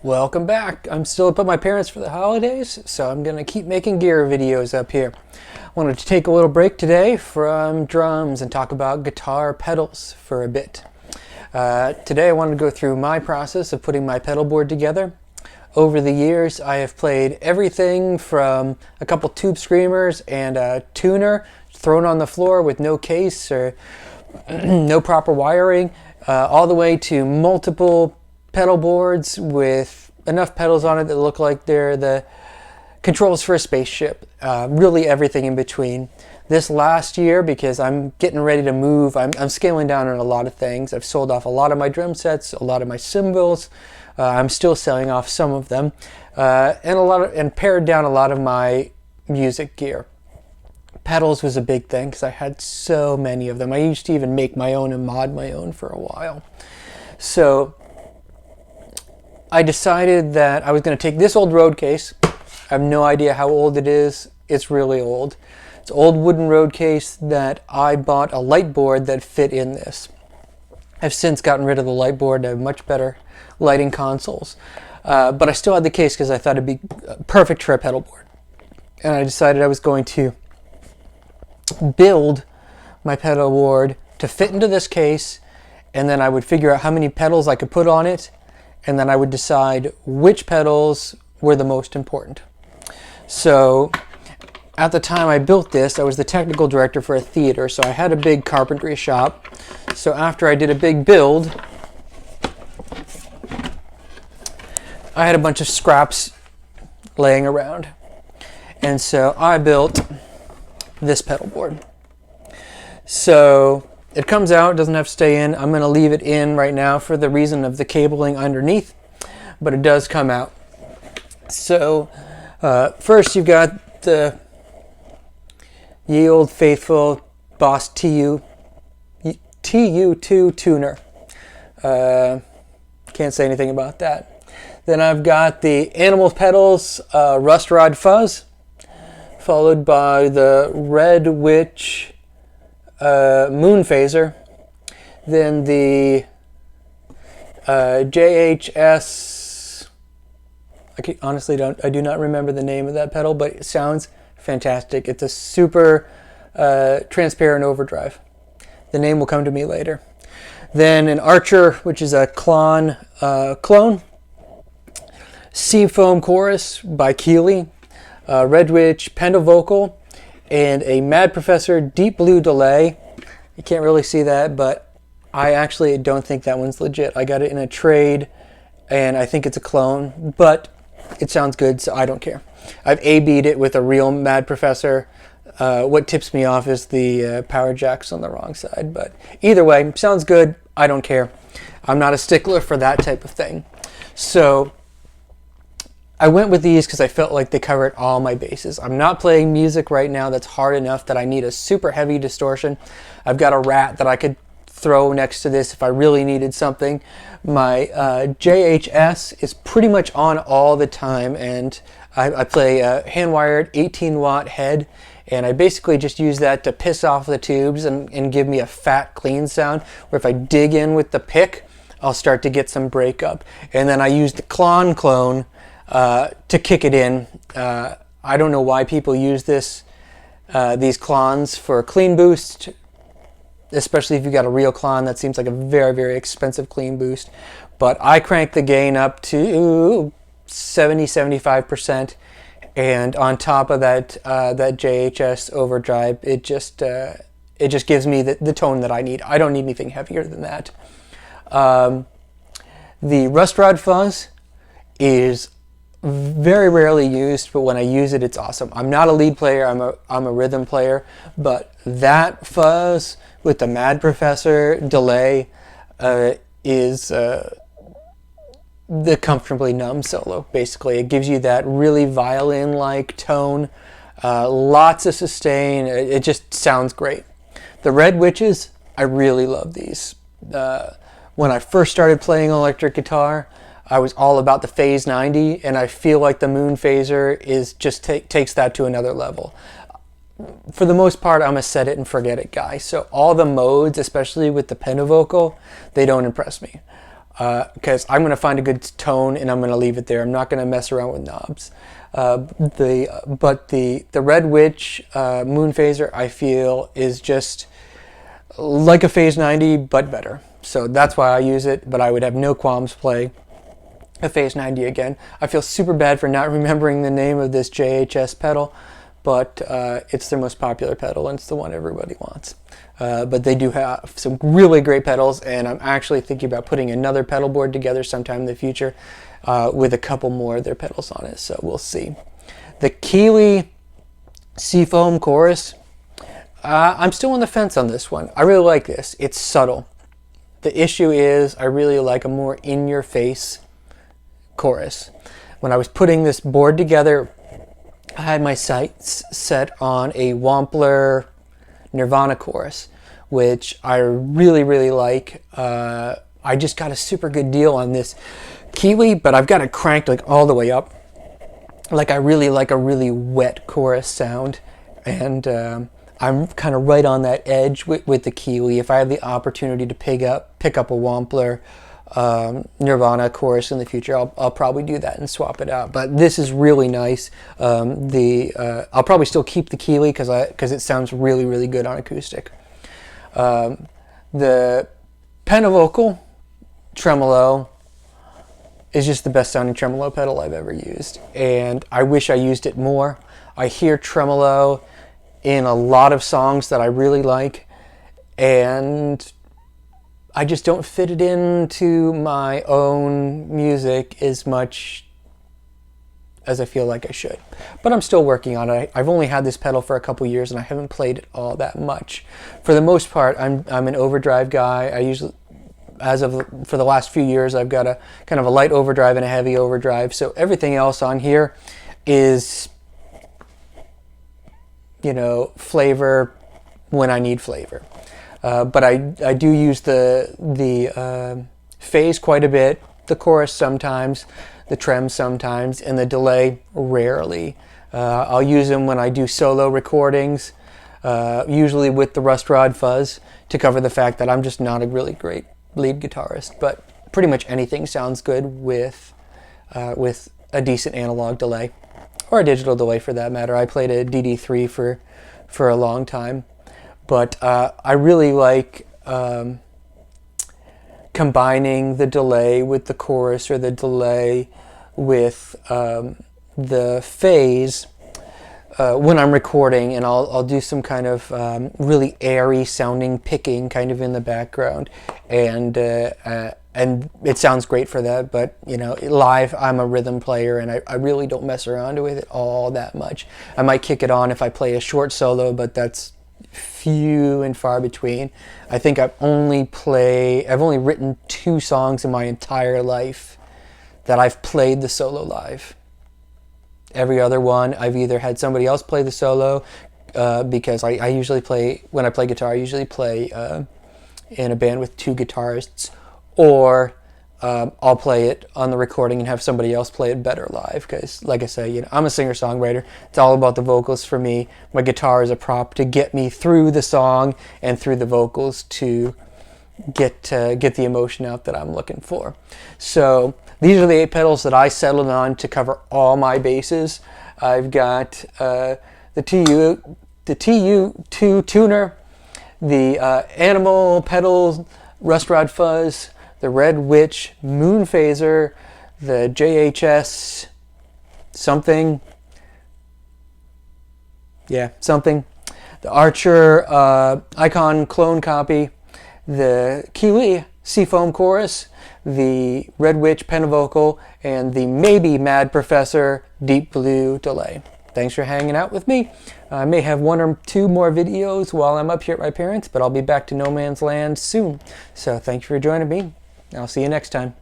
Welcome back. I'm still up at my parents' for the holidays, so I'm going to keep making gear videos up here. I wanted to take a little break today from drums and talk about guitar pedals for a bit. Today I wanted to go through my process of putting my pedal board together. Over the years I have played everything from a couple tube screamers and a tuner thrown on the floor with no case or no proper wiring, all the way to multiple pedal boards with enough pedals on it that look like they're the controls for a spaceship. Really everything in between. This last year, because I'm getting ready to move, I'm scaling down on a lot of things. I've sold off a lot of my drum sets, a lot of my cymbals. I'm still selling off some of them, and pared down a lot of my music gear. Pedals was a big thing because I had so many of them. I used to even make my own and mod my own for a while. So I decided that I was going to take this old road case. I have no idea how old it is. It's really old. It's an old wooden road case that I bought a light board that fit in this. I've since gotten rid of the light board. I have much better lighting consoles. But I still had the case because I thought it'd be perfect for a pedal board. And I decided I was going to build my pedal board to fit into this case, and then I would figure out how many pedals I could put on it, and then I would decide which pedals were the most important. So at the time I built this, I was the technical director for a theater, so I had a big carpentry shop. So after I did a big build, I had a bunch of scraps laying around. And so I built this pedal board. So it comes out, doesn't have to stay in. I'm going to leave it in right now for the reason of the cabling underneath, but it does come out. So first you've got the ye old faithful Boss TU2 tuner. Can't say anything about that. Then I've got the Animal Pedals Rust Rod Fuzz, followed by the Red Witch Moon Phaser, then the JHS. I do not remember the name of that pedal, but it sounds fantastic. It's a super transparent overdrive. The name will come to me later. Then an Archer, which is a clone. Seafoam Chorus by Keeley, Red Witch Pendovocal, and a Mad Professor Deep Blue Delay. You can't really see that, but I actually don't think that one's legit. I got it in a trade, and I think it's a clone, but it sounds good, so I don't care. I've A-B'd it with a real Mad Professor. What tips me off is the power jack's on the wrong side, but either way, sounds good. I don't care. I'm not a stickler for that type of thing. So I went with these because I felt like they covered all my bases. I'm not playing music right now that's hard enough that I need a super heavy distortion. I've got a Rat that I could throw next to this if I really needed something. My JHS is pretty much on all the time, and I play a hand-wired 18-watt head, and I basically just use that to piss off the tubes and give me a fat, clean sound, where if I dig in with the pick, I'll start to get some breakup. And then I use the clone to kick it in. I don't know why people use these clones for clean boost, especially if you've got a real clone. That seems like a very, very expensive clean boost. But I crank the gain up to 70-75%, and on top of that JHS overdrive, it just gives me the tone that I need. I don't need anything heavier than that. The Rust Rod Fuzz is very rarely used, but when I use it, it's awesome. I'm not a lead player, I'm a rhythm player, but that fuzz with the Mad Professor delay is the Comfortably Numb solo, basically. It gives you that really violin-like tone, lots of sustain. It just sounds great. The Red Witches, I really love these. When I first started playing electric guitar, I was all about the Phase 90, and I feel like the Moon Phaser is just takes that to another level. For the most part, I'm a set it and forget it guy. So all the modes, especially with the Pendovocal, they don't impress me. because I'm going to find a good tone and I'm going to leave it there. I'm not going to mess around with knobs. But the Red Witch Moon Phaser, I feel, is just like a Phase 90 but better. So that's why I use it, but I would have no qualms play a Phase 90 again. I feel super bad for not remembering the name of this JHS pedal, but it's their most popular pedal and it's the one everybody wants. But they do have some really great pedals, and I'm actually thinking about putting another pedal board together sometime in the future with a couple more of their pedals on it, so we'll see. The Keeley Seafoam Chorus, I'm still on the fence on this one. I really like this. It's subtle. The issue is I really like a more in-your-face chorus. When I was putting this board together, I had my sights set on a Wampler Nirvana chorus, which I really, really like. I just got a super good deal on this Keeley, but I've got it cranked like all the way up. Like I really like a really wet chorus sound, and I'm kind of right on that edge with the Keeley. If I have the opportunity to pick up a Wampler Nirvana chorus in the future, I'll probably do that and swap it out. But this is really nice. I'll probably still keep the Keeley because it sounds really, really good on acoustic. The Pentavocal Tremolo is just the best sounding tremolo pedal I've ever used, and I wish I used it more. I hear tremolo in a lot of songs that I really like, and I just don't fit it into my own music as much as I feel like I should. But I'm still working on it. I've only had this pedal for a couple years and I haven't played it all that much. For the most part, I'm an overdrive guy. I usually, for the last few years, I've got a kind of a light overdrive and a heavy overdrive. So everything else on here is, you know, flavor when I need flavor. But I do use the phase quite a bit, the chorus sometimes, the trem sometimes, and the delay rarely. I'll use them when I do solo recordings, usually with the Rust Rod fuzz, to cover the fact that I'm just not a really great lead guitarist. But pretty much anything sounds good with a decent analog delay, or a digital delay for that matter. I played a DD3 for a long time. But I really like combining the delay with the chorus, or the delay with the phase when I'm recording, and I'll do some kind of really airy sounding picking kind of in the background, and it sounds great for that. But you know, live I'm a rhythm player, and I really don't mess around with it all that much. I might kick it on if I play a short solo, but that's few and far between. I think I've only written 2 songs in my entire life that I've played the solo live. Every other one I've either had somebody else play the solo, because I usually play, when I play guitar, I usually play in a band with 2 guitarists, or I'll play it on the recording and have somebody else play it better live. Because, like I say, you know, I'm a singer-songwriter. It's all about the vocals for me. My guitar is a prop to get me through the song and through the vocals to get the emotion out that I'm looking for. So these are the 8 pedals that I settled on to cover all my bases. I've got the TU2 tuner, the Animal pedals, Rust Rod fuzz, the Red Witch Moon Phaser, the JHS something, the Archer Icon clone copy, the Keeley Seafoam Chorus, the Red Witch Pentavocal, and the maybe Mad Professor Deep Blue Delay. Thanks for hanging out with me. I may have 1 or 2 more videos while I'm up here at my parents', but I'll be back to no man's land soon. So thank you for joining me. I'll see you next time.